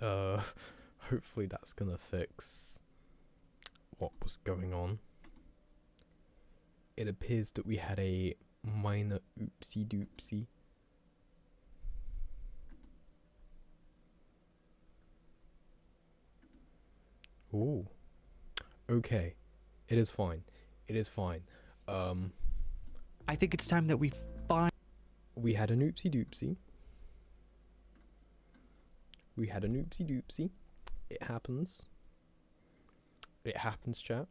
Uh, hopefully that's gonna fix what was going on. It appears that we had a minor oopsie doopsie. Ooh. Okay. It is fine. It is fine. I think it's time that we find. We had an oopsie doopsie. We had an oopsie doopsie. It happens. It happens, chat.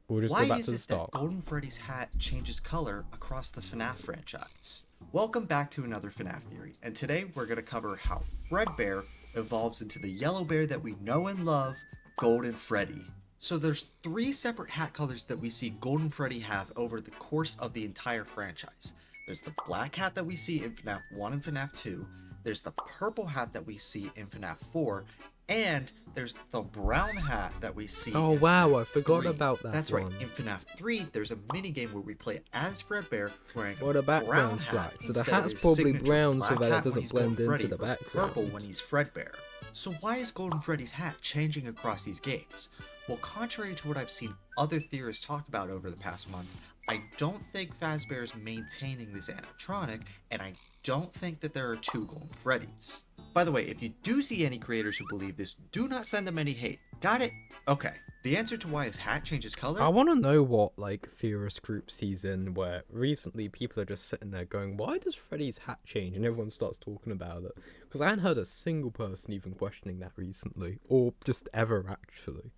We'll just go back to the start. That Golden Freddy's hat changes color across the FNAF franchise? Welcome back to another FNAF theory, and today we're going to cover how Fredbear evolves into the yellow bear that we know and love, Golden Freddy. So there's 3 separate hat colors that we see Golden Freddy have over the course of the entire franchise. There's the black hat that we see in FNAF 1 and FNAF 2, there's the purple hat that we see in FNAF 4, and there's the brown hat that we see. Oh wow, I forgot about that. That's right. In FNAF 3, there's a minigame where we play as Fredbear wearing well, the background's black, so the hat's probably brown so that it doesn't blend into the background. Purple when he's Fredbear. So why is Golden Freddy's hat changing across these games? Well, contrary to what I've seen other theorists talk about over the past month, I don't think Fazbear is maintaining this animatronic, and I don't think that there are 2 Golden Freddys. By the way, if you do see any creators who believe this, do not send them any hate. Got it? Okay. The answer to why his hat changes color? I want to know what, like, theorist groups he's in, where recently people are just sitting there going, why does Freddy's hat change? And everyone starts talking about it. Because I hadn't heard a single person even questioning that recently. Or just ever, actually.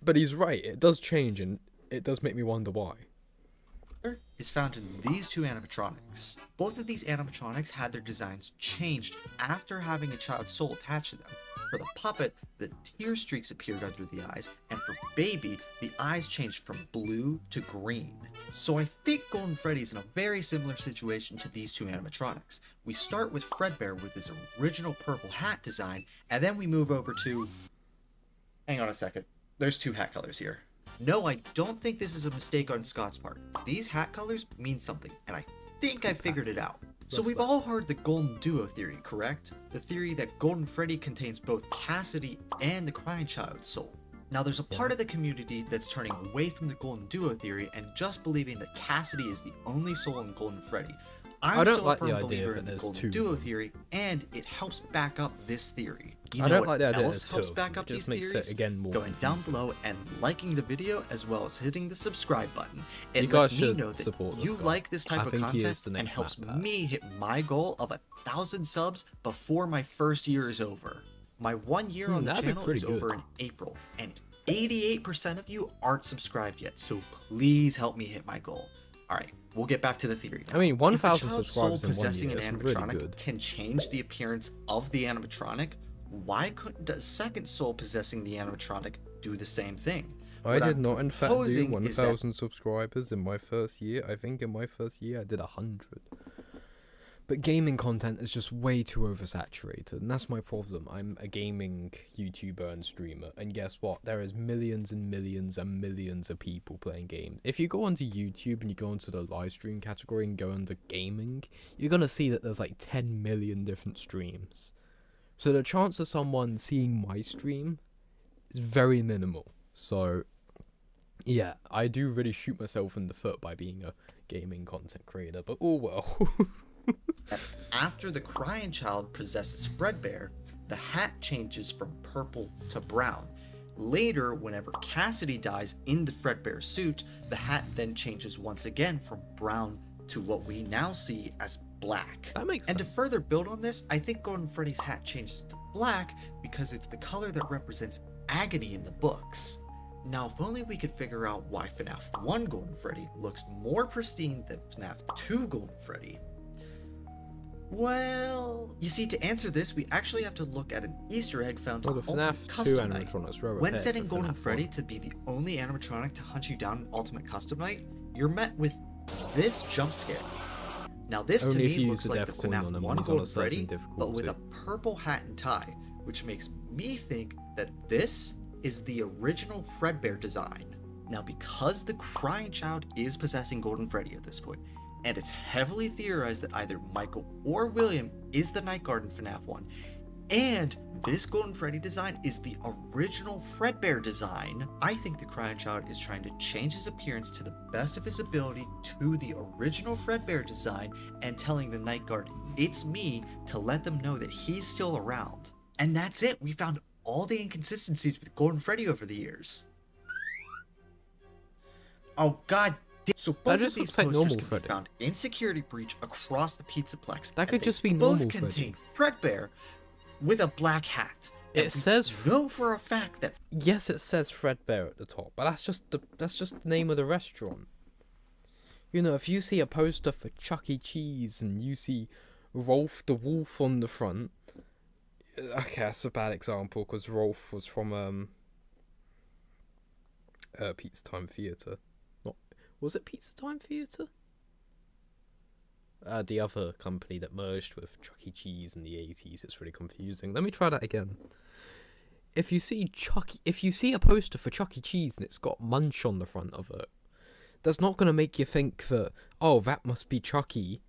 But he's right, it does change, and it does make me wonder why. Is found in these 2 animatronics. Both of these animatronics had their designs changed after having a child's soul attached to them. For the puppet, the tear streaks appeared under the eyes, and for Baby, the eyes changed from blue to green. So I think Golden Freddy's in a very similar situation to these 2 animatronics. We start with Fredbear with his original purple hat design, and then we move over to... Hang on a second. There's 2 hat colors here. No, I don't think this is a mistake on Scott's part. These hat colors mean something, and I think I figured it out. So we've all heard the Golden Duo theory, correct? The theory that Golden Freddy contains both Cassidy and the Crying Child's soul. Now there's a part of the community that's turning away from the Golden Duo theory and just believing that Cassidy is the only soul in Golden Freddy. I'm still a firm believer in the Golden Duo theory, and it helps back up this theory. You know what else helps back up these theories? Going down below and liking the video, as well as hitting the subscribe button. It lets me know that you like this type of content and helps me hit my goal of 1,000 subs before my first year is over. My 1 year on the channel is over in April, and 88% of you aren't subscribed yet, so please help me hit my goal. Alright, we'll get back to the theory now. I mean, 1,000 subscribers in 1 possessing year an is animatronic really good. Can change the appearance of the animatronic. Why couldn't a second soul possessing the animatronic do the same thing? I did not, in fact, do 1,000 subscribers in my first year. I think in my first year I did 100. But gaming content is just way too oversaturated, and that's my problem. I'm a gaming YouTuber and streamer, and guess what? There is millions and millions and millions of people playing games. If you go onto YouTube and you go into the live stream category and go under gaming, you're gonna see that there's like 10 million different streams. So the chance of someone seeing my stream is very minimal. So yeah, I do really shoot myself in the foot by being a gaming content creator, but oh well. After the Crying Child possesses Fredbear, the hat changes from purple to brown. Later, whenever Cassidy dies in the Fredbear suit, the hat then changes once again from brown to what we now see as black. That makes sense. And to further build on this, I think Golden Freddy's hat changes to black because it's the color that represents agony in the books. Now, if only we could figure out why FNAF 1 Golden Freddy looks more pristine than FNAF 2 Golden Freddy. Well, you see, to answer this, we actually have to look at an Easter egg found in Ultimate Custom Night. When setting Golden Freddy to be the only animatronic to hunt you down in Ultimate Custom Night, you're met with this jump scare. Now this to me looks like the FNAF 1 Golden Freddy, but with a purple hat and tie, which makes me think that this is the original Fredbear design. Now because the Crying Child is possessing Golden Freddy at this point, and it's heavily theorized that either Michael or William is the Night Guard in FNAF 1. And this Golden Freddy design is the original Fredbear design. I think the Crying Child is trying to change his appearance to the best of his ability to the original Fredbear design and telling the Night Guard, it's me, to let them know that he's still around. And that's it. We found all the inconsistencies with Golden Freddy over the years. Oh god. So both of these posters can be found in Security Breach across the Pizzaplex. That could just be normal both contain Fredbear with a black hat. It says know for a fact that yes, it says Fredbear at the top, but that's just the name of the restaurant. You know, if you see a poster for Chuck E. Cheese and you see Rolf the Wolf on the front, okay, that's a bad example because Rolf was from Pizza Time Theatre. Was it Pizza Time Theatre? The other company that merged with Chuck E. Cheese in the 80s. It's really confusing. Let me try that again. If you see a poster for Chuck E. Cheese and it's got Munch on the front of it, that's not going to make you think that, oh, that must be Chucky,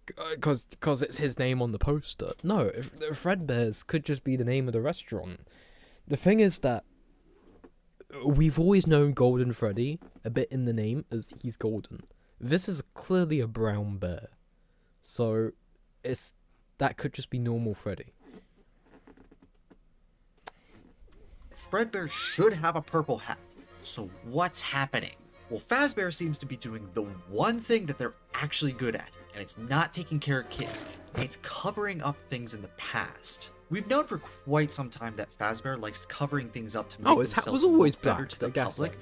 because it's his name on the poster. No, Fredbear's could just be the name of the restaurant. The thing is that we've always known Golden Freddy, a bit in the name, as he's golden. This is clearly a brown bear. So, that could just be normal Freddy. Fredbear should have a purple hat. So what's happening? Well, Fazbear seems to be doing the one thing that they're actually good at, and it's not taking care of kids. It's covering up things in the past. We've known for quite some time that Fazbear likes covering things up to make themselves look better to the public,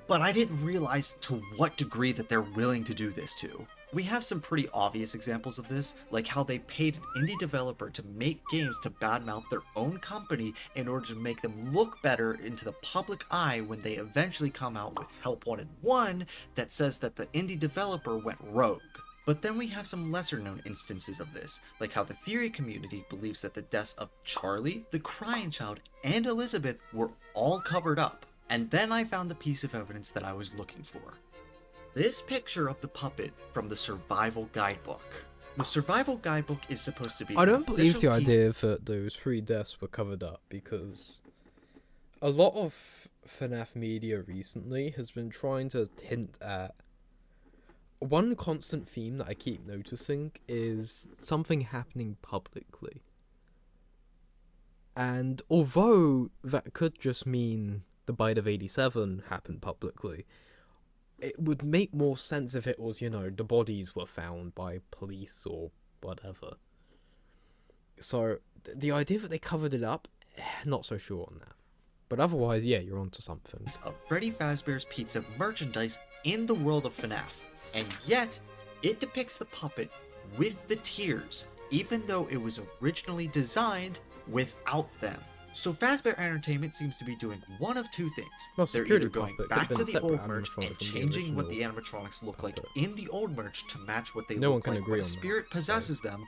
but I didn't realize to what degree that they're willing to do this to. We have some pretty obvious examples of this, like how they paid an indie developer to make games to badmouth their own company in order to make them look better into the public eye when they eventually come out with Help Wanted 1 that says that the indie developer went rogue. But then we have some lesser known instances of this, like how the theory community believes that the deaths of Charlie, the Crying Child, and Elizabeth were all covered up. And then I found the piece of evidence that I was looking for. This picture of the puppet from the Survival Guidebook. The Survival Guidebook is supposed to be... I don't believe the idea that those 3 deaths were covered up, because a lot of FNAF media recently has been trying to hint at... One constant theme that I keep noticing is something happening publicly. And although that could just mean the bite of 87 happened publicly, it would make more sense if it was, you know, the bodies were found by police or whatever. So, the idea that they covered it up, not so sure on that. But otherwise, yeah, you're onto something. Of Freddy Fazbear's Pizza merchandise in the world of FNAF. And yet, it depicts the puppet with the tears, even though it was originally designed without them. So Fazbear Entertainment seems to be doing one of two things. Well, they're either going back to the old merch and changing what the animatronics look like in the old merch to match what they look like when a spirit possesses them,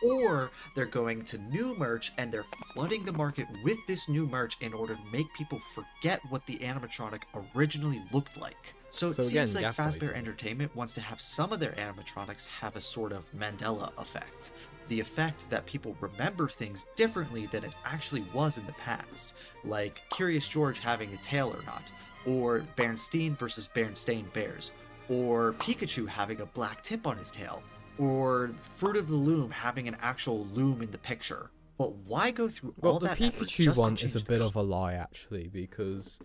or they're going to new merch and they're flooding the market with this new merch in order to make people forget what the animatronic originally looked like. So it seems like Fazbear Entertainment wants to have some of their animatronics have a sort of Mandela effect. The effect that people remember things differently than it actually was in the past. Like Curious George having a tail or not, or Bernstein versus Bernstein Bears, or Pikachu having a black tip on his tail, or Fruit of the Loom having an actual loom in the picture. But why go through all that effort just to change the Pikachu one is a bit of a lie, actually, because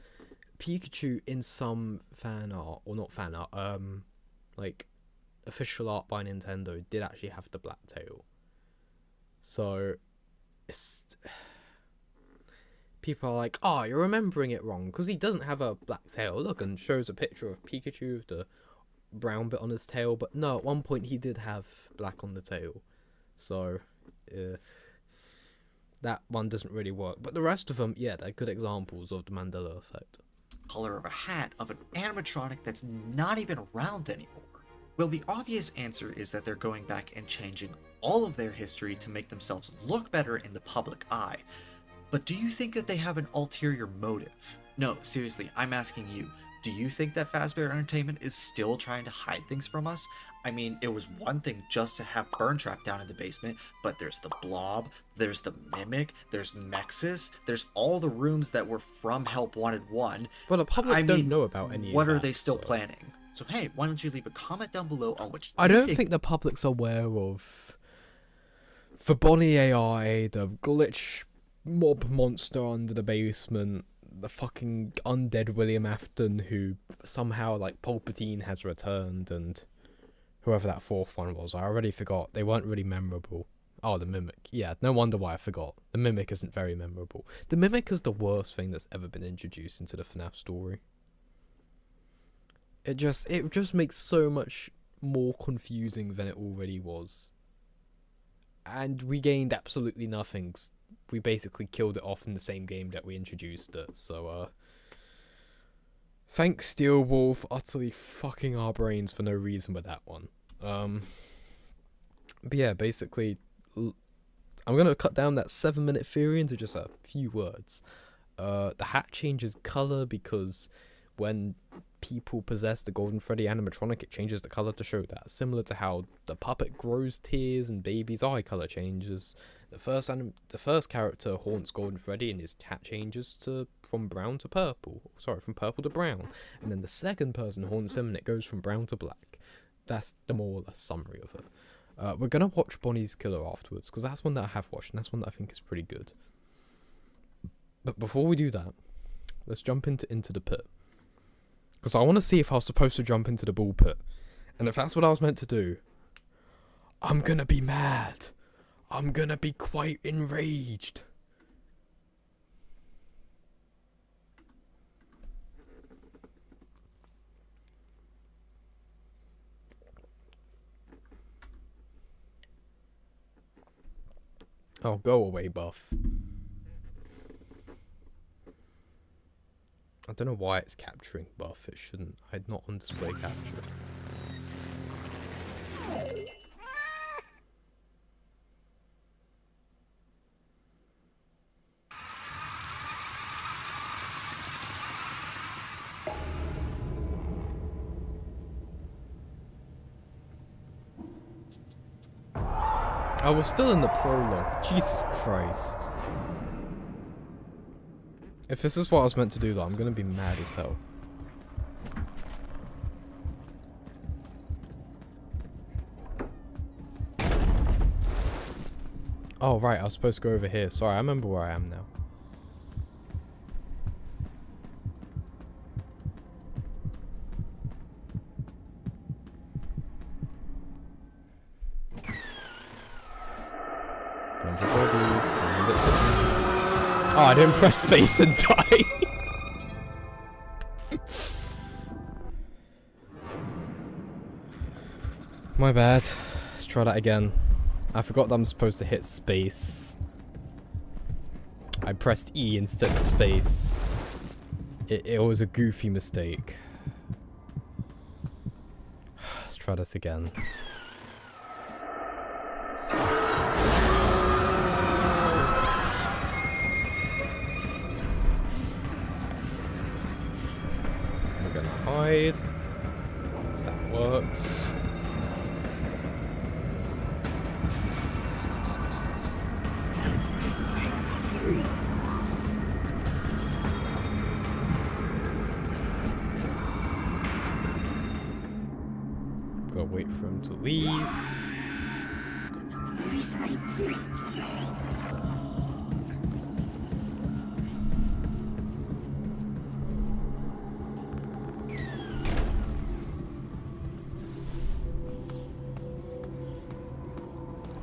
Pikachu in some fan art, or not fan art, like official art by Nintendo did actually have the black tail. So it's people are like, oh, you're remembering it wrong because he doesn't have a black tail. Look, and shows a picture of Pikachu with the brown bit on his tail, but no, at one point he did have black on the tail. So that one doesn't really work. But the rest of them, yeah, they're good examples of the Mandela effect. Color of a hat of an animatronic that's not even around anymore. Well, the obvious answer is that they're going back and changing all of their history to make themselves look better in the public eye. But do you think that they have an ulterior motive? No, seriously, I'm asking you. Do you think that Fazbear Entertainment is still trying to hide things from us? I mean, it was one thing just to have Burntrap down in the basement, but there's the Blob, there's the Mimic, there's Mexus, there's all the rooms that were from Help Wanted 1. Well, the public don't know about any of that. What are they still planning? So hey, why don't you leave a comment down below on what you I don't think the public's aware of the Bonnie AI, the glitch mob monster under the basement, the fucking undead William Afton who somehow, like, Palpatine has returned, and whoever that fourth one was. I already forgot. They weren't really memorable. Oh, the Mimic. Yeah, no wonder why I forgot. The Mimic isn't very memorable. The Mimic is the worst thing that's ever been introduced into the FNAF story. It just makes so much more confusing than it already was. And we gained absolutely nothing. We basically killed it off in the same game that we introduced it. So, thanks Steel Wolf utterly fucking our brains for no reason with that one. But yeah, basically, I'm going to cut down that 7-minute theory into just a few words. The hat changes color because when people possess the Golden Freddy animatronic, it changes the color to show that. Similar to how the puppet grows tears and baby's eye color changes. The first character haunts Golden Freddy and his hat changes from brown to purple. Sorry, from purple to brown. And then the second person haunts him and it goes from brown to black. That's the more or less summary of it. We're going to watch Bonnie's Killer afterwards, because that's one that I have watched, and that's one that I think is pretty good. But before we do that, let's jump into the pit. Because I want to see if I was supposed to jump into the ball pit. And if that's what I was meant to do, I'm going to be mad. I'm going to be quite enraged. Oh, go away, Buff. I don't know why it's capturing Buff. It shouldn't. I'd not on display capture. I was still in the prologue. Jesus Christ. If this is what I was meant to do, though, I'm gonna be mad as hell. Oh, right, I was supposed to go over here. Sorry, I remember where I am now. Oh, I didn't press space and die. My bad. Let's try that again. I forgot that I'm supposed to hit space. I pressed E instead of space. It was a goofy mistake. Let's try this again. Hide. So that works. Gotta wait for him to leave.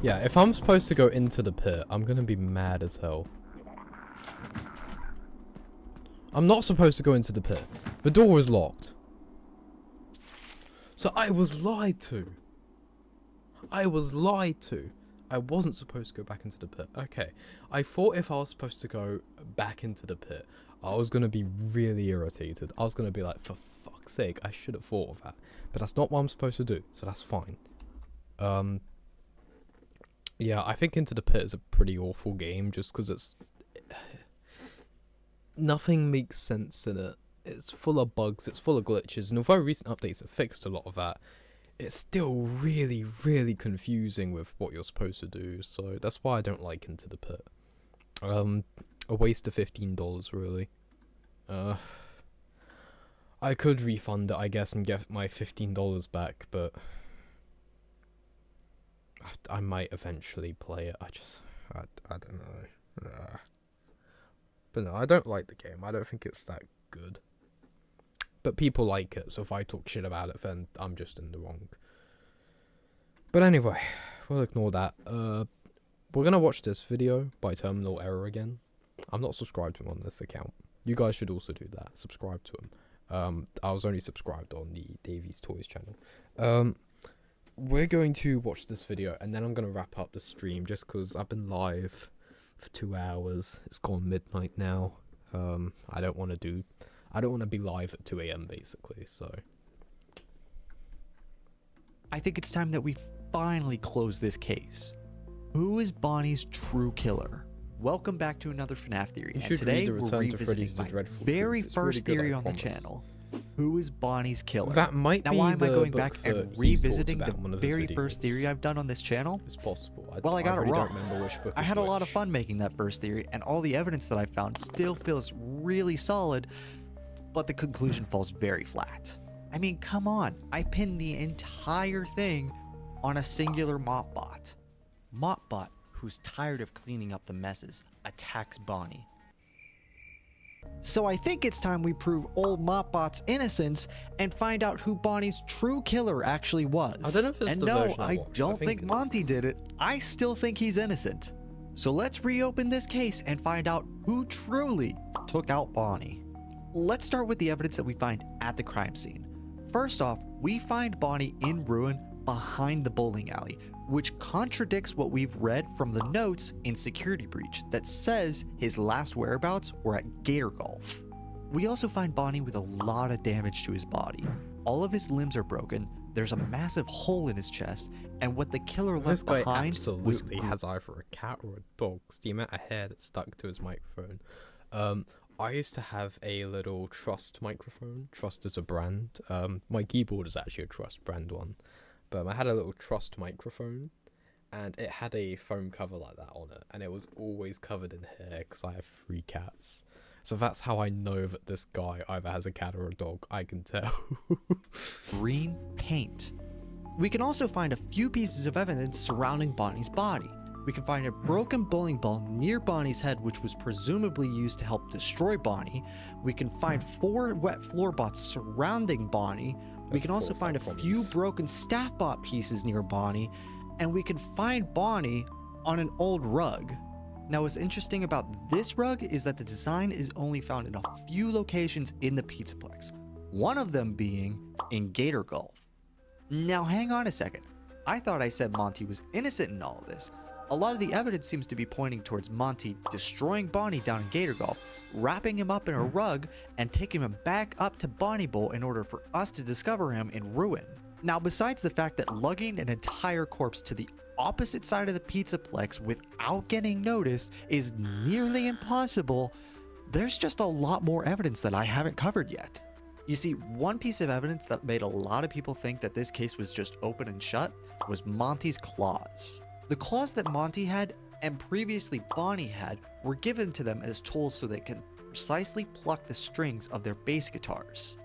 Yeah, if I'm supposed to go into the pit, I'm gonna be mad as hell. I'm not supposed to go into the pit. The door is locked. So I was lied to. I was lied to. I wasn't supposed to go back into the pit. Okay. I thought if I was supposed to go back into the pit, I was gonna be really irritated. I was gonna be like, for fuck's sake, I should have thought of that. But that's not what I'm supposed to do, so that's fine. Yeah, I think Into the Pit is a pretty awful game just because it's... nothing makes sense in it. it's full of bugs, it's full of glitches, and although recent updates have fixed a lot of that, it's still really, really confusing with what you're supposed to do, so that's why I don't like Into the Pit. A waste of $15, really. I could refund it, I guess, and get my $15 back, but I might eventually play it. I don't know. But no, I don't like the game. I don't think it's that good. But people like it, so if I talk shit about it, then I'm just in the wrong. But anyway, we'll ignore that. We're gonna watch this video by Terminal Error again. I'm not subscribed to him on this account. You guys should also do that. Subscribe to him. I was only subscribed on the Davies Toys channel. We're going to watch this video, and then I'm gonna wrap up the stream, just because I've been live for 2 hours. It's gone midnight now. I don't want to be live at 2 a.m. basically, so. I think it's time that we finally close this case. Who is Bonnie's true killer? Welcome back to another FNAF theory, and today we're revisiting my very first theory on the channel. Who is Bonnie's killer? That might be. Now, why am I going back and revisiting the very first theory I've done on this channel? It's possible. Well, I got it really wrong. Don't remember which book I had a lot of fun making that first theory, and all the evidence that I found still feels really solid, but the conclusion falls very flat. I mean, come on. I pinned the entire thing on a singular Mopbot. Mopbot, who's tired of cleaning up the messes, attacks Bonnie. So I think it's time we prove old Mopbot's innocence and find out who Bonnie's true killer actually was. I don't know if it's and the no, version I watched. don't think Monty did it. I still think he's innocent. So let's reopen this case and find out who truly took out Bonnie. Let's start with the evidence that we find at the crime scene. First off, we find Bonnie in ruin behind the bowling alley, which contradicts what we've read from the notes in Security Breach that says his last whereabouts were at Gator Golf. We also find Bonnie with a lot of damage to his body. All of his limbs are broken, there's a massive hole in his chest, and what the killer left behind absolutely has either a cat or a dog. It's the amount of hair that's stuck to his microphone. I used to have a little Trust microphone. Trust is a brand. My keyboard is actually a Trust brand one. But I had a little Trust microphone, and it had a foam cover like that on it, and it was always covered in hair because I have 3 cats. So that's how I know that this guy either has a cat or a dog. I can tell. Green paint. We can also find a few pieces of evidence surrounding Bonnie's body. We can find a broken bowling ball near Bonnie's head, which was presumably used to help destroy Bonnie. We can find 4 wet floorbots surrounding Bonnie. We can also find a few broken staff bot pieces near Bonnie, and we can find Bonnie on an old rug. Now, what's interesting about this rug is that the design is only found in a few locations in the Pizzaplex, one of them being in Gator Golf. Now, hang on a second. I thought I said Monty was innocent in all of this. A lot of the evidence seems to be pointing towards Monty destroying Bonnie down in Gator Golf, wrapping him up in a rug, and taking him back up to Bonnie Bowl in order for us to discover him in ruin. Now, besides the fact that lugging an entire corpse to the opposite side of the Pizzaplex without getting noticed is nearly impossible, there's just a lot more evidence that I haven't covered yet. You see, one piece of evidence that made a lot of people think that this case was just open and shut was Monty's claws. The claws that Monty had and previously Bonnie had were given to them as tools so they can precisely pluck the strings of their bass guitars.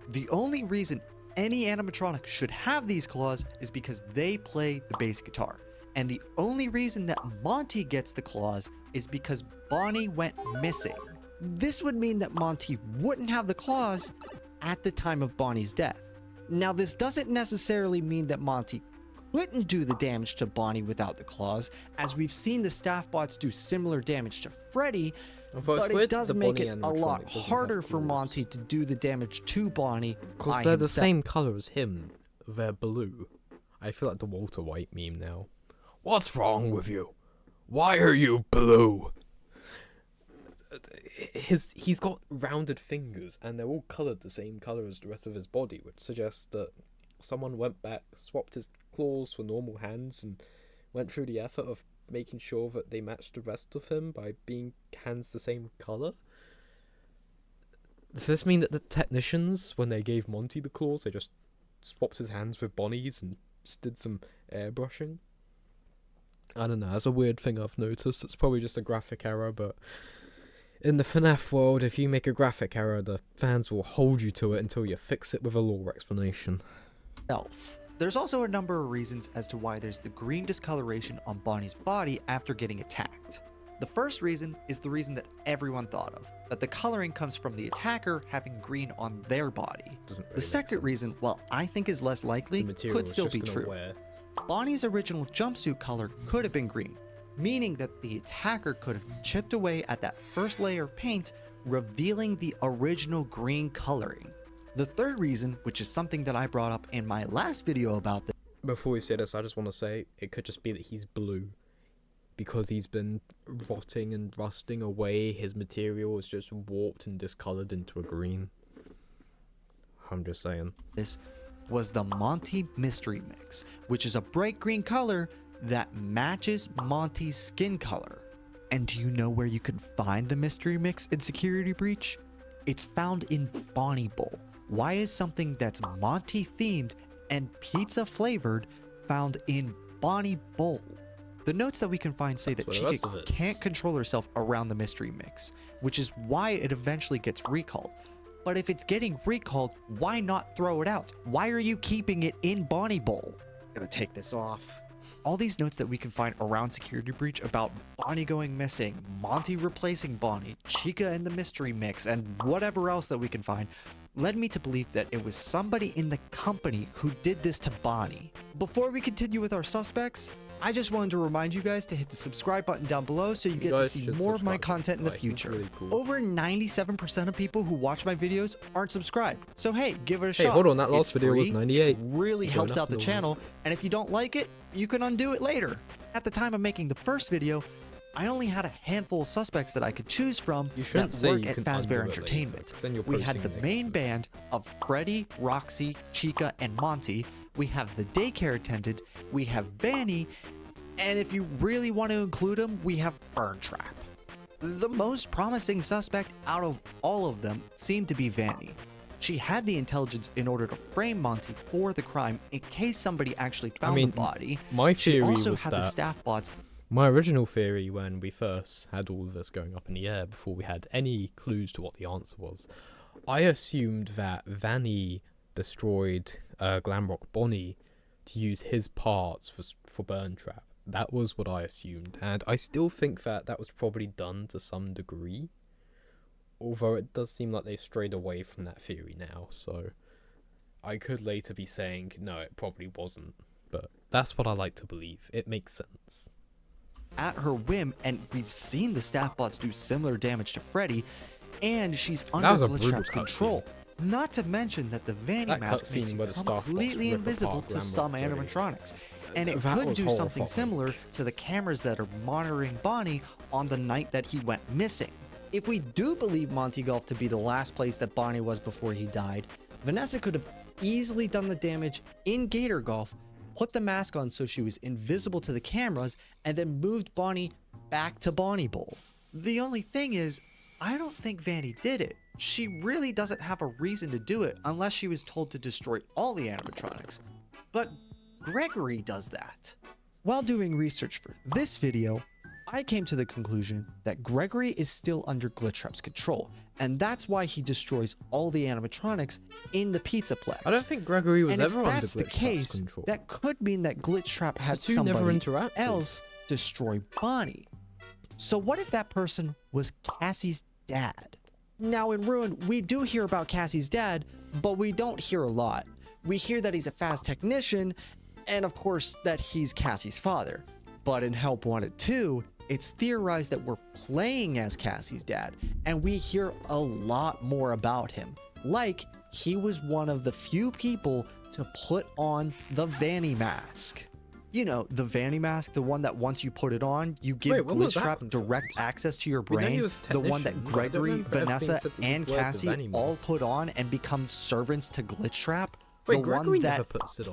The only reason any animatronic should have these claws is because they play the bass guitar. And the only reason that Monty gets the claws is because Bonnie went missing. This would mean that Monty wouldn't have the claws at the time of Bonnie's death. Now, this doesn't necessarily mean that Monty couldn't do the damage to Bonnie without the claws, as we've seen the staff bots do similar damage to Freddy, but it does make it a lot harder for Monty to do the damage to Bonnie. Because they're the same color as him. They're blue. I feel like the Walter White meme now. What's wrong with you? Why are you blue? He's got rounded fingers, and they're all colored the same color as the rest of his body, which suggests that someone went back, swapped his claws for normal hands, and went through the effort of making sure that they matched the rest of him by being hands the same color. Does this mean that the technicians, when they gave Monty the claws, they just swapped his hands with Bonnie's and just did some airbrushing? I don't know, that's a weird thing I've noticed. It's probably just a graphic error, but in the FNAF world, if you make a graphic error, the fans will hold you to it until you fix it with a lore explanation. There's also a number of reasons as to why there's the green discoloration on Bonnie's body after getting attacked. The first reason is the reason that everyone thought of, that the coloring comes from the attacker having green on their body. The second reason, while I think is less likely, could still be true. Bonnie's original jumpsuit color could have been green, meaning that the attacker could have chipped away at that first layer of paint, revealing the original green coloring. The third reason, which is something that I brought up in my last video about this. Before we say this, I just want to say it could just be that he's blue. Because he's been rotting and rusting away, his material is just warped and discolored into a green. I'm just saying. This was the Monty Mystery Mix, which is a bright green color that matches Monty's skin color. And do you know where you can find the Mystery Mix in Security Breach? It's found in Bonnie Bowl. Why is something that's Monty themed and pizza flavored found in Bonnie Bowl? The notes that we can find say that Chica can't control herself around the mystery mix, which is why it eventually gets recalled. But if it's getting recalled, why not throw it out? Why are you keeping it in Bonnie Bowl? I'm gonna take this off. All these notes that we can find around Security Breach about Bonnie going missing, Monty replacing Bonnie, Chica in the mystery mix, and whatever else that we can find, led me to believe that it was somebody in the company who did this to Bonnie. Before we continue with our suspects, I just wanted to remind you guys to hit the subscribe button down below so you get to see more of my content in the future. Really cool. Over 97% of people who watch my videos aren't subscribed. So hey, give it a shot. Hey, hold on, that last video was 98. Really helps out the channel, and if you don't like it, you can undo it later. At the time of making the first video, I only had a handful of suspects that I could choose from that work at Fazbear Entertainment. We had the main band of Freddy, Roxy, Chica, and Monty. We have the daycare attendant, we have Vanny, and if you really want to include them, we have Burntrap. The most promising suspect out of all of them seemed to be Vanny. She had the intelligence in order to frame Monty for the crime in case somebody actually found the body. My theory she also was had the staff bots. My original theory when we first had all of this going up in the air, before we had any clues to what the answer was, I assumed that Vanny destroyed Glamrock Bonnie to use his parts for Burntrap. That was what I assumed, and I still think that that was probably done to some degree, although it does seem like they've strayed away from that theory now, so I could later be saying no, it probably wasn't, but that's what I like to believe. It makes sense. At her whim, and we've seen the staff bots do similar damage to Freddy, and she's under Glitchtrap's control. Not to mention that the Vanny mask makes you completely invisible to some animatronics, and it could do something similar to the cameras that are monitoring Bonnie on the night that he went missing. If we do believe Monty Golf to be the last place that Bonnie was before he died, Vanessa could have easily done the damage in Gator Golf, put the mask on so she was invisible to the cameras, and then moved Bonnie back to Bonnie Bowl. The only thing is, I don't think Vanny did it. She really doesn't have a reason to do it unless she was told to destroy all the animatronics. But Gregory does that. While doing research for this video, I came to the conclusion that Gregory is still under Glitchtrap's control, and that's why he destroys all the animatronics in the Pizzaplex. I don't think Gregory was ever under Glitchtrap's control. And if that's the case, that could mean that Glitchtrap had somebody else destroy Bonnie. So what if that person was Cassie's dad? Now in Ruin, we do hear about Cassie's dad, but we don't hear a lot. We hear that he's a fast technician, and of course that he's Cassie's father. But in Help Wanted 2, it's theorized that we're playing as Cassie's dad, and we hear a lot more about him. Like, he was one of the few people to put on the Vanny mask. You know, the Vanny mask, the one that once you put it on, you give Glitchtrap direct access to your brain. The one that Gregory, Vanessa, and Cassie all put on and become servants to Glitchtrap. The one that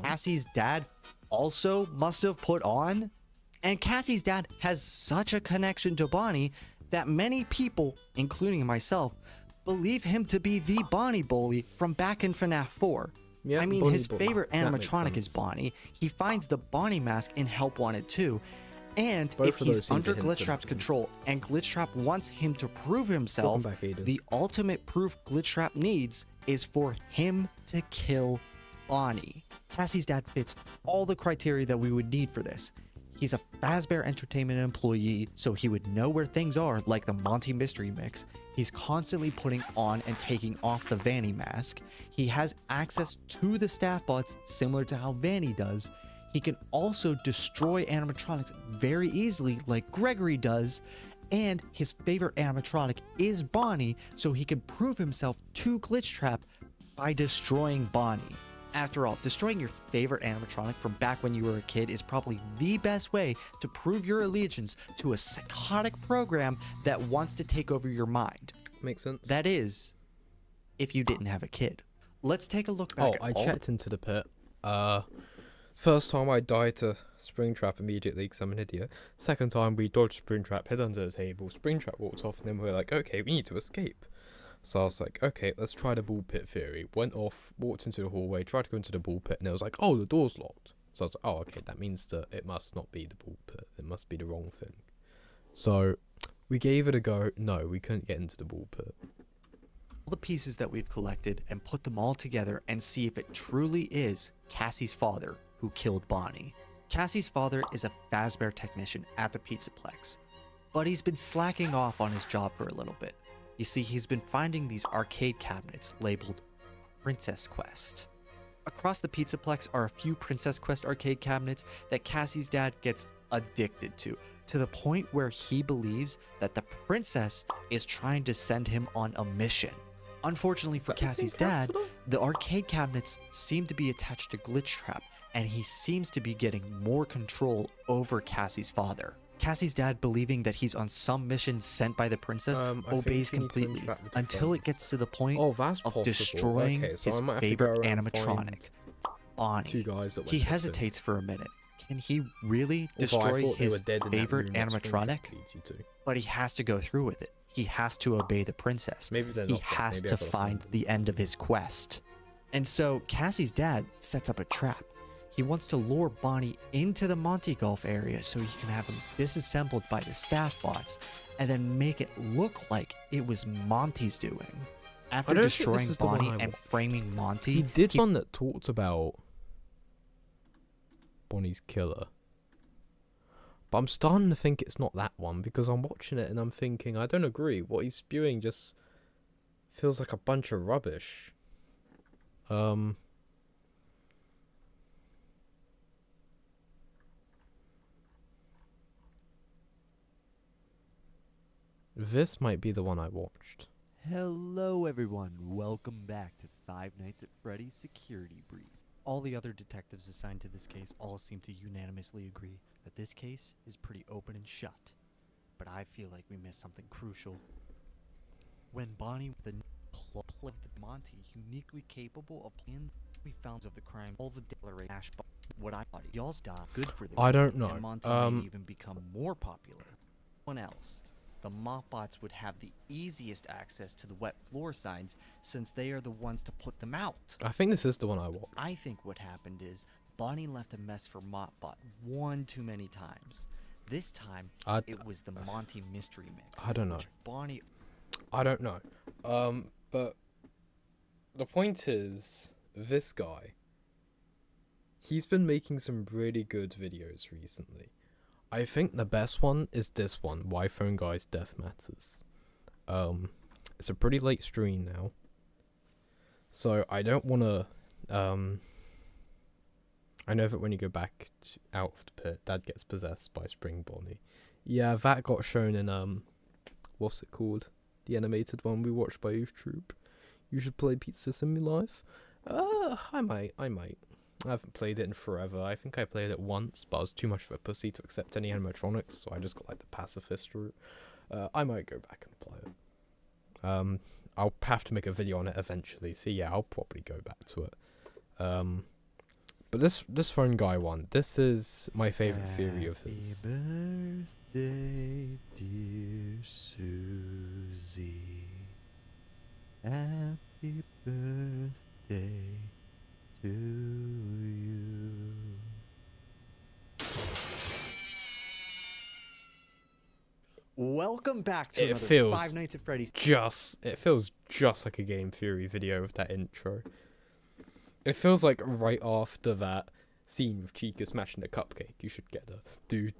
Cassie's dad also must have put on. And Cassie's dad has such a connection to Bonnie that many people, including myself, believe him to be the Bonnie bully from back in FNAF 4. Yeah, I mean, Bonnie his bully. favorite That makes animatronic is sense. Bonnie. He finds the Bonnie mask in Help Wanted 2. And Both if of those he's seem to under hint at Glitchtrap's him. control and Glitchtrap wants him to prove himself, Welcome back, Aiden. the ultimate proof Glitchtrap needs is for him to kill Bonnie. Cassie's dad fits all the criteria that we would need for this. He's a Fazbear Entertainment employee, so he would know where things are, like the Monty Mystery Mix. He's constantly putting on and taking off the Vanny mask. He has access to the staff bots, similar to how Vanny does. He can also destroy animatronics very easily, like Gregory does. And his favorite animatronic is Bonnie, so he can prove himself to Glitchtrap by destroying Bonnie. After all, destroying your favorite animatronic from back when you were a kid is probably the best way to prove your allegiance to a psychotic program that wants to take over your mind. Makes sense. That is, if you didn't have a kid. Let's take a look back at I all checked into the pit. First time I died to Springtrap immediately because I'm an idiot. Second time we dodged Springtrap, hid under the table. Springtrap walked off, and then we were like, okay, we need to escape. So I was like, okay, let's try the ball pit theory. Went off, walked into the hallway, tried to go into the ball pit, and it was like, oh, the door's locked. So I was like, oh, okay, that means that it must not be the ball pit. It must be the wrong thing. So we gave it a go. No, we couldn't get into the ball pit. the pieces that we've collected and put them all together and see if it truly is Cassie's father who killed Bonnie. Cassie's father is a Fazbear technician at the Pizzaplex, but he's been slacking off on his job for a little bit. You see, he's been finding these arcade cabinets labeled Princess Quest. Across the Pizzaplex are a few Princess Quest arcade cabinets that Cassie's dad gets addicted to the point where he believes that the princess is trying to send him on a mission. Unfortunately for Cassie's dad, the arcade cabinets seem to be attached to Glitchtrap, and he seems to be getting more control over Cassie's father. Cassie's dad, believing that he's on some mission sent by the princess, obeys completely until it gets to the point of destroying his favorite animatronic, Bonnie. He hesitates for a minute. Can he really destroy his favorite animatronic? But he has to go through with it. He has to obey the princess. He has to find the end of his quest. And so Cassie's dad sets up a trap. He wants to lure Bonnie into the Monty Golf area so he can have him disassembled by the staff bots and then make it look like it was Monty's doing. After destroying Bonnie and framing Monty, he did one that talked about Bonnie's killer. But I'm starting to think it's not that one because I'm watching it and I'm thinking, I don't agree. What he's spewing just feels like a bunch of rubbish. This might be the one I watched. Hello everyone, welcome back to Five Nights at Freddy's Security Brief. All the other detectives assigned to this case all seem to unanimously agree that this case is pretty open and shut. But I feel like we missed something crucial. When Bonnie with the Monty uniquely capable of playing, we found of the crime, all the declaration what I thought y'all stop good for the I don't know. And Monty may even become more popular. One else. The Mopbots would have the easiest access to the wet floor signs since they are the ones to put them out. I think this is the one I watched. I think what happened is Bonnie left a mess for Mopbot one too many times. This time, it was the Monty Mystery Mix. I don't know. Bonnie... I don't know. But the point is, this guy, he's been making some really good videos recently. I think the best one is this one, Why Phone Guy's Death Matters. It's a pretty late stream now, so I don't want to, I know that when you go back out of the pit, Dad gets possessed by Spring Bonnie. Yeah, that got shown in, what's it called? The animated one we watched by Youth Troop. You should play Pizza Simulife. I might. I haven't played it in forever. I think I played it once, but I was too much of a pussy to accept any animatronics, so I just got like the pacifist route. I might go back and play it. I'll have to make a video on it eventually, so yeah, I'll probably go back to it. But this phone guy one, this is my favorite theory of his. Happy birthday, dear Susie. Happy birthday to you. Welcome back to another Five Nights at Freddy's. It feels just like a Game Theory video with that intro. It feels like right after that scene with Chica smashing the cupcake, you should get the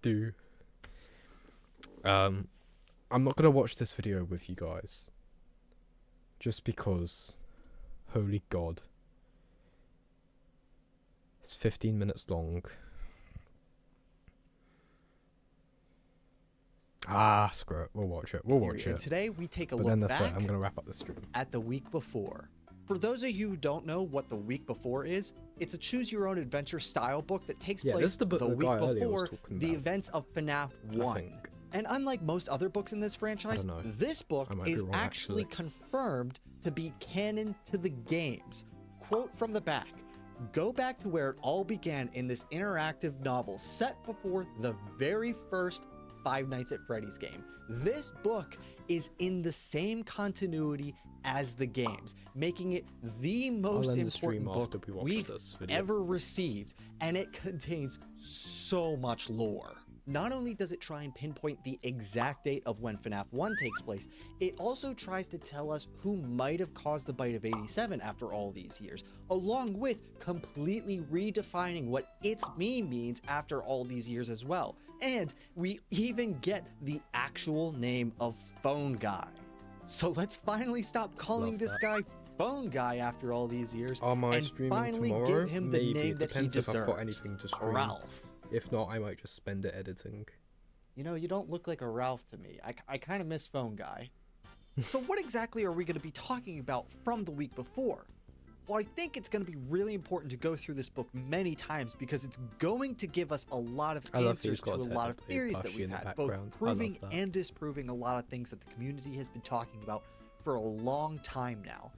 do. I'm not gonna watch this video with you guys, just because, holy God, it's 15 minutes long. Screw it. We'll watch it. And today we take a But look then that's back it. I'm gonna wrap up the stream. at the week before. For those of you who don't know what the week before is, it's a choose-your-own-adventure style book that takes Yeah, this place is the book the the week guy earlier was before talking the about. events of FNAF I 1. think. And unlike most other books in this franchise, know. this book I might be is wrong, actually actually. confirmed to be canon to the games. Quote from the back: "Go back to where it all began in this interactive novel set before the very first Five Nights at Freddy's game. This book is in the same continuity as the games, making it the most end the stream important after book we watch we've this video. ever received, and it contains so much lore. Not only does it try and pinpoint the exact date of when FNAF 1 takes place, it also tries to tell us who might have caused the bite of 87 after all these years, along with completely redefining what its meme means after all these years as well. And we even get the actual name of Phone Guy. So let's finally stop calling Love this that. guy Phone Guy after all these years, Am I and streaming finally tomorrow? give him the Maybe. name It that he depends if deserves. I've got anything to stream. Ralph. If not, I might just spend it editing. You know, you don't look like a Ralph to me. I kind of miss Phone Guy. So what exactly are we going to be talking about from the week before? Well, I think it's going to be really important to go through this book many times because it's going to give us a lot of I love answers that to you've a got lot of technically theories that Bushy we've in the had, both background. I love proving that. and disproving a lot of things that the community has been talking about for a long time now.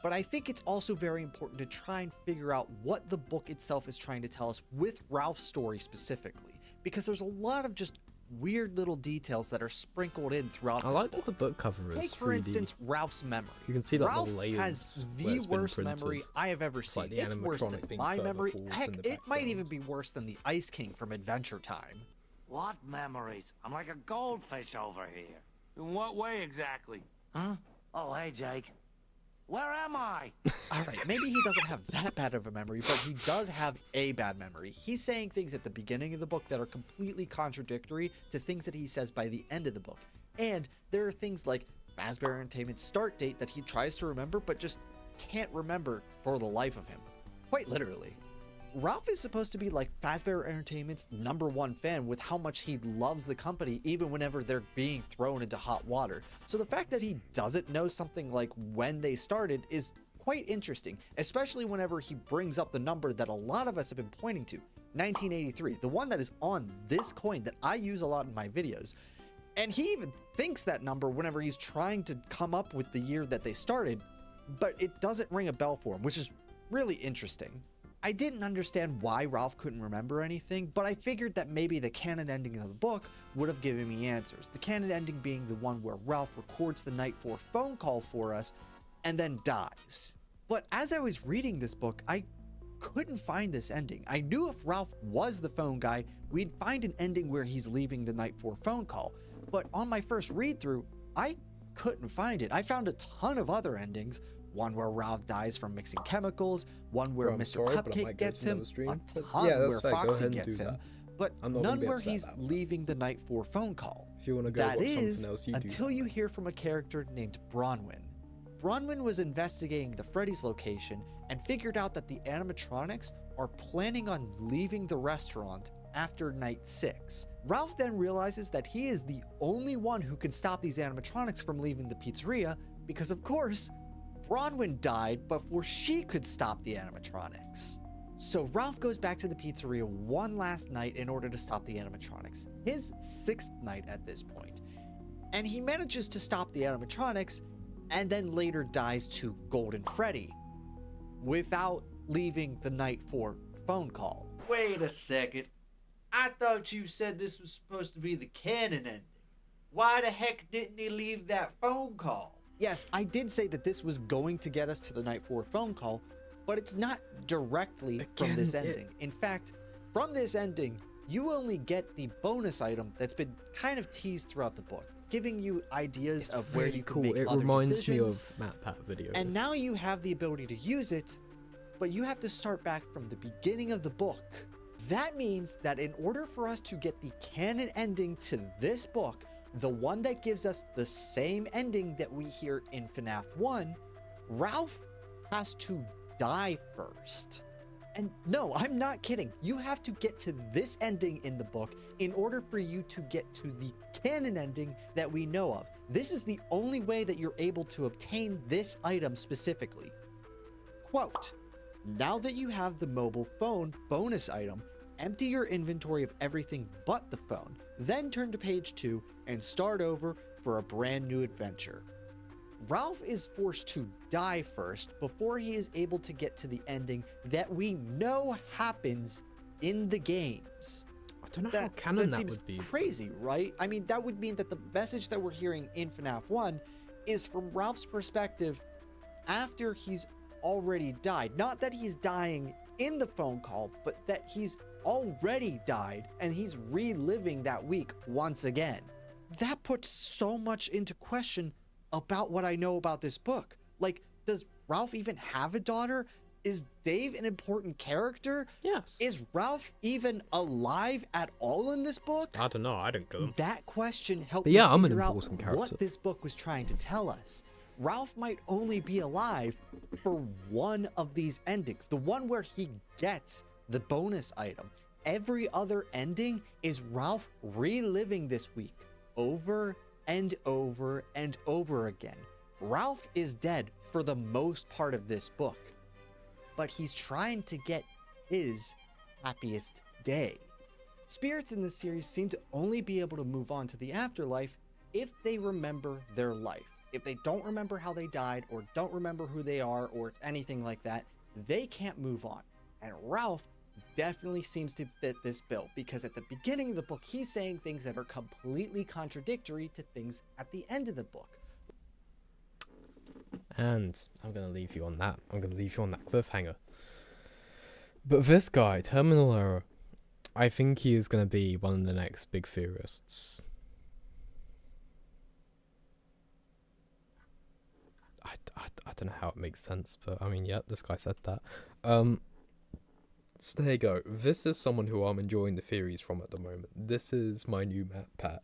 But I think it's also very important to try and figure out what the book itself is trying to tell us with Ralph's story specifically, because there's a lot of just weird little details that are sprinkled in throughout I this like book. that the book cover is Take, for 3D. instance, Ralph's memory. You can see that Ralph the layers has where the it's been worst printed. memory I have ever seen. like the It's worse than animatronic being my further memory. forward Heck, in the it might even background. be worse than the Ice King from Adventure Time. What memories? I'm like a goldfish over here. In what way exactly? Huh? Oh, hey, Jake. Where am I? Alright, maybe he doesn't have that bad of a memory, but he does have a bad memory. He's saying things at the beginning of the book that are completely contradictory to things that he says by the end of the book. And there are things like Fazbear Entertainment's start date that he tries to remember, but just can't remember for the life of him. Quite literally. Ralph is supposed to be like Fazbear Entertainment's #1 fan with how much he loves the company even whenever they're being thrown into hot water. So the fact that he doesn't know something like when they started is quite interesting, especially whenever he brings up the number that a lot of us have been pointing to, 1983, the one that is on this coin that I use a lot in my videos. And he even thinks that number whenever he's trying to come up with the year that they started, but it doesn't ring a bell for him, which is really interesting. I didn't understand why Ralph couldn't remember anything, but I figured that maybe the canon ending of the book would have given me answers. The canon ending being the one where Ralph records the Night 4 phone call for us and then dies. But as I was reading this book, I couldn't find this ending. I knew if Ralph was the phone guy, we'd find an ending where he's leaving the Night 4 phone call. But on my first read through, I couldn't find it. I found a ton of other endings. One where Ralph dies from mixing chemicals, one where Bro, I'm Mr. sorry, but I Cupcake might go gets to another him, stream. a But ton yeah, that's where fair. Go Foxy ahead and gets do him, that. but I'm not gonna none be where upset he's about that. leaving the Night 4 phone call. If you want to go That watch is something else, you do. until you hear from a character named Bronwyn. Bronwyn was investigating the Freddy's location and figured out that the animatronics are planning on leaving the restaurant after night 6. Ralph then realizes that he is the only one who can stop these animatronics from leaving the pizzeria because, of course, Bronwyn died before she could stop the animatronics. So Ralph goes back to the pizzeria one last night in order to stop the animatronics, his 6th night at this point. And he manages to stop the animatronics and then later dies to Golden Freddy without leaving the Night 4 phone call. Wait a second. I thought you said this was supposed to be the canon ending. Why the heck didn't he leave that phone call? yes, I did say that this was going to get us to the night 4 phone call, but it's not directly from this ending. In fact, from this ending, you only get the bonus item that's been kind of teased throughout the book, giving you ideas of where you can make other decisions. It reminds me of MatPat videos. And now you have the ability to use it, but you have to start back from the beginning of the book. That means that in order for us to get the canon ending to this book, the one that gives us the same ending that we hear in FNAF 1, Ralph has to die first. And no, I'm not kidding. You have to get to this ending in the book in order for you to get to the canon ending that we know of. This is the only way that you're able to obtain this item specifically. Quote, now that you have the mobile phone bonus item, empty your inventory of everything but the phone, then turn to page 2 and start over for a brand new adventure. Ralph is forced to die first before he is able to get to the ending that we know happens in the games. I don't know how canon that would be. Crazy, right? I mean, that would mean that the message that we're hearing in FNAF 1 is from Ralph's perspective after he's already died. Not that he's dying in the phone call, but that he's already died and he's reliving that week once again. That puts so much into question about what I know about this book. Like, does Ralph even have a daughter? Is Dave an important character? Yes. Is Ralph even alive at all in this book? I don't know. I didn't kill him. That question helped me I'm figure an out character. What this book was trying to tell us. Ralph might only be alive for one of these endings, the one where he gets the bonus item. Every other ending is Ralph reliving this week over and over and over again. Ralph is dead for the most part of this book, but he's trying to get his happiest day. Spirits in this series seem to only be able to move on to the afterlife if they remember their life. If they don't remember how they died or don't remember who they are or anything like that, they can't move on. And Ralph definitely seems to fit this bill, because at the beginning of the book, he's saying things that are completely contradictory to things at the end of the book. And I'm going to leave you on that. I'm going to leave you on that cliffhanger. But this guy, Terminal Error, I think he is going to be one of the next big theorists. I don't know how it makes sense, but I mean, yeah, this guy said that. So there you go. This is someone who I'm enjoying the theories from at the moment. This is my new MatPat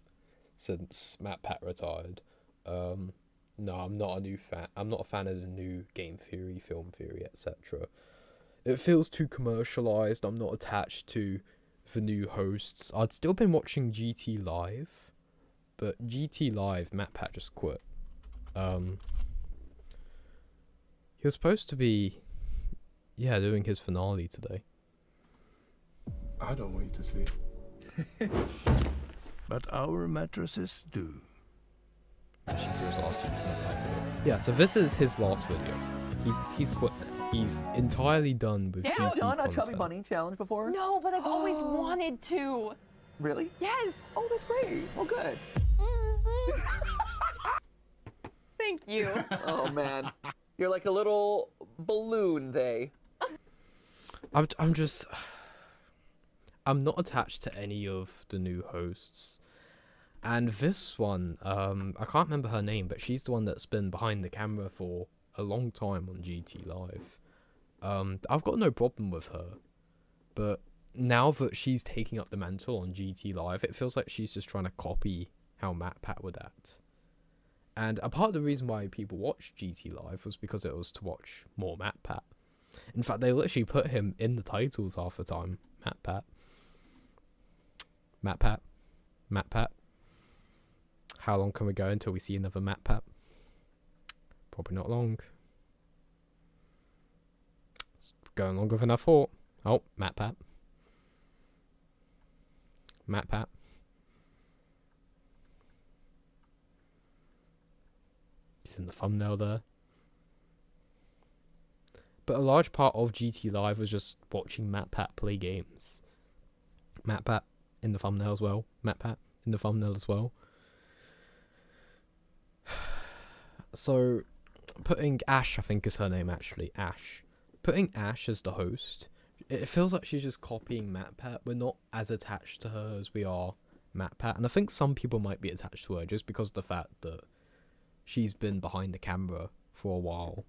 since MatPat retired. No, I'm not a new fan. I'm not a fan of the new game theory, film theory, etc. It feels too commercialized. I'm not attached to the new hosts. I'd still been watching GT Live, but GT Live, MatPat just quit. He was supposed to be, doing his finale today. I don't wait to see. But our mattresses do. Yeah, so this is his last video. He's quit now. He's entirely done with Have you done a Chubby Bunny challenge before? No, but I've always wanted to. Really? Yes. Oh, that's great. Well, good. Thank you. Oh, man. You're like a little balloon, I'm not attached to any of the new hosts. And this one, I can't remember her name, but she's the one that's been behind the camera for a long time on GT Live. I've got no problem with her, but now that she's taking up the mantle on GT Live, it feels like she's just trying to copy how MatPat would act. And a part of the reason why people watched GT Live was because it was to watch more MatPat. In fact, they literally put him in the titles half the time. MatPat. MatPat. MatPat. How long can we go until we see another MatPat? Probably not long. It's going longer than I thought. Oh, MatPat. MatPat. He's in the thumbnail there. But a large part of GT Live was just watching MatPat play games. MatPat in the thumbnail as well. MatPat in the thumbnail as well. So, putting Ash, I think is her name actually, Ash. Putting Ash as the host, it feels like she's just copying MatPat. We're not as attached to her as we are MatPat, and I think some people might be attached to her just because of the fact that she's been behind the camera for a while.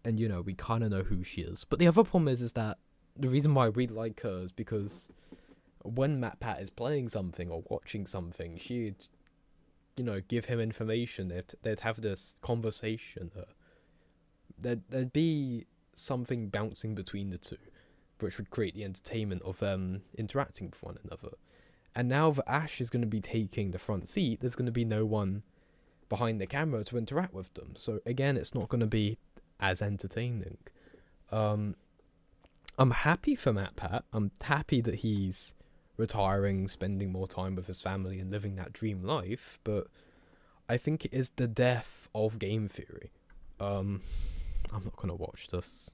And, you know, we kind of know who she is. But the other problem is that the reason why we like her is because when MatPat is playing something or watching something, she'd, you know, give him information. They'd have this conversation. There'd be something bouncing between the two, which would create the entertainment of interacting with one another. And now that Ash is going to be taking the front seat, there's going to be no one behind the camera to interact with them. So again, it's not going to be as entertaining. I'm happy for MatPat. I'm happy that he's retiring, spending more time with his family and living that dream life, but I think it is the death of game theory. I'm not gonna watch this.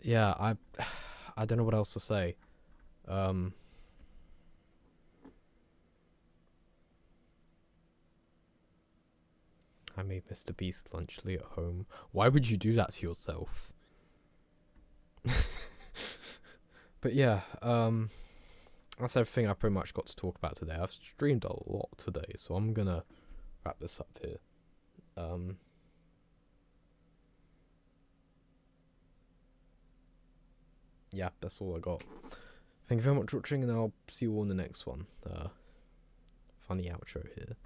Yeah, I don't know what else to say. I made Mr. Beast lunch late at home. Why would you do that to yourself? But yeah, that's everything I pretty much got to talk about today. I've streamed a lot today, so I'm gonna wrap this up here. Yeah, that's all I got. Thank you very much for watching, and I'll see you all in the next one. Funny outro here.